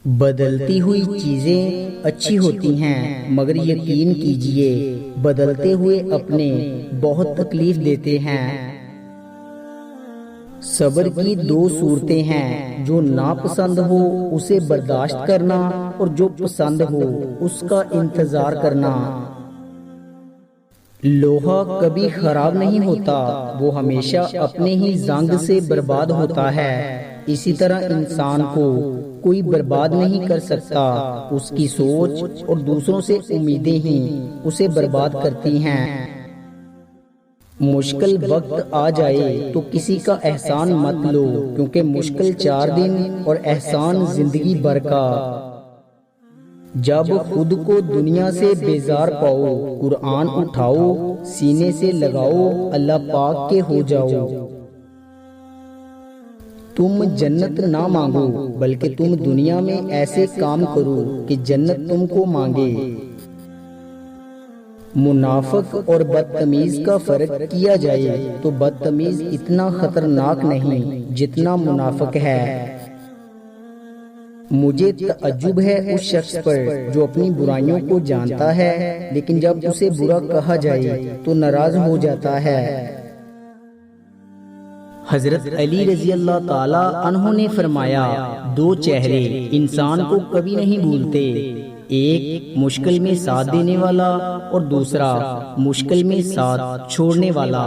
بدلتی ہوئی چیزیں اچھی ہوتی ہیں، مگر یقین کیجئے بدلتے ہوئے اپنے بہت تکلیف دیتے ہیں۔ صبر کی دو صورتیں ہیں، جو ناپسند ہو اسے برداشت کرنا اور جو پسند ہو اس کا انتظار کرنا۔ لوہا کبھی خراب نہیں ہوتا، وہ ہمیشہ اپنے ہی زنگ سے برباد ہوتا ہے۔ اسی طرح انسان کو کوئی برباد نہیں کر سکتا، اس کی سوچ اور دوسروں سے امیدیں ہی اسے برباد کرتی ہیں۔ مشکل وقت آ جائے تو کسی کا احسان مت لو، کیونکہ مشکل 4 دن اور احسان زندگی بھر کا۔ جب خود کو دنیا سے بیزار پاؤ، قرآن اٹھاؤ، سینے سے لگاؤ، اللہ پاک کے ہو جاؤ۔ تم جنت نہ مانگو، بلکہ تم دنیا میں ایسے کام کرو کہ جنت تم کو مانگے۔ منافق اور بدتمیز کا فرق کیا جائے تو بدتمیز اتنا خطرناک نہیں جتنا منافق ہے۔ مجھے تعجب ہے اس شخص پر جو اپنی برائیوں کو جانتا ہے لیکن جب اسے برا کہا جائے تو ناراض ہو جاتا ہے۔ حضرت علی رضی اللہ تعالی عنہ نے فرمایا، 2 چہرے انسان کو کبھی نہیں بھولتے، ایک مشکل میں ساتھ دینے والا اور دوسرا مشکل میں ساتھ چھوڑنے والا۔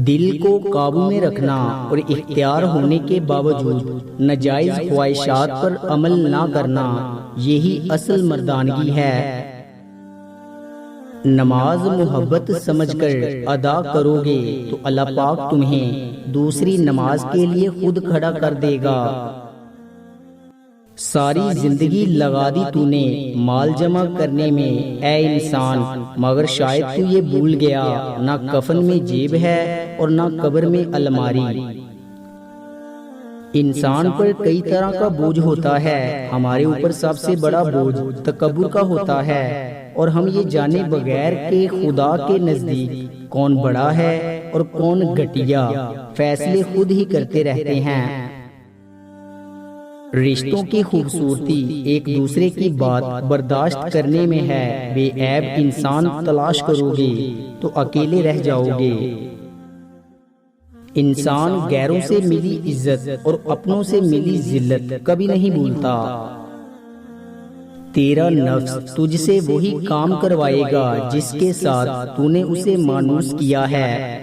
دل کو قابو میں رکھنا اور اختیار ہونے کے باوجود ناجائز خواہشات پر عمل نہ کرنا، یہی اصل مردانگی ہے۔ نماز محبت سمجھ کر ادا کرو گے تو اللہ پاک تمہیں دوسری نماز کے لیے خود کھڑا کر دے گا۔ ساری زندگی لگا دی تو نے مال جمع کرنے میں اے انسان، مگر شاید تو یہ بھول گیا نہ کفن میں جیب ہے اور نہ قبر میں الماری۔ انسان پر کئی طرح کا بوجھ ہوتا ہے، ہمارے اوپر سب سے بڑا بوجھ تکبر کا ہوتا ہے، اور ہم یہ جانے بغیر کہ خدا کے نزدیک کون بڑا ہے اور کون گھٹیا، فیصلے خود ہی کرتے رہتے ہیں۔ رشتوں کی خوبصورتی ایک دوسرے کی بات برداشت کرنے میں ہے۔ بے عیب انسان تلاش کرو گے تو اکیلے رہ جاؤ گے۔ انسان غیروں سے ملی عزت اور اپنوں سے ملی ذلت کبھی نہیں بھولتا۔ تیرا نفس تجھ سے وہی کام کروائے گا جس کے ساتھ تو نے اسے مانوس کیا ہے۔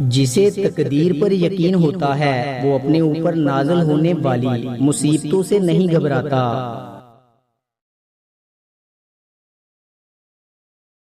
جسے تقدیر پر یقین ہوتا ہے وہ اپنے اوپر نازل ہونے والی مصیبتوں سے نہیں گھبراتا۔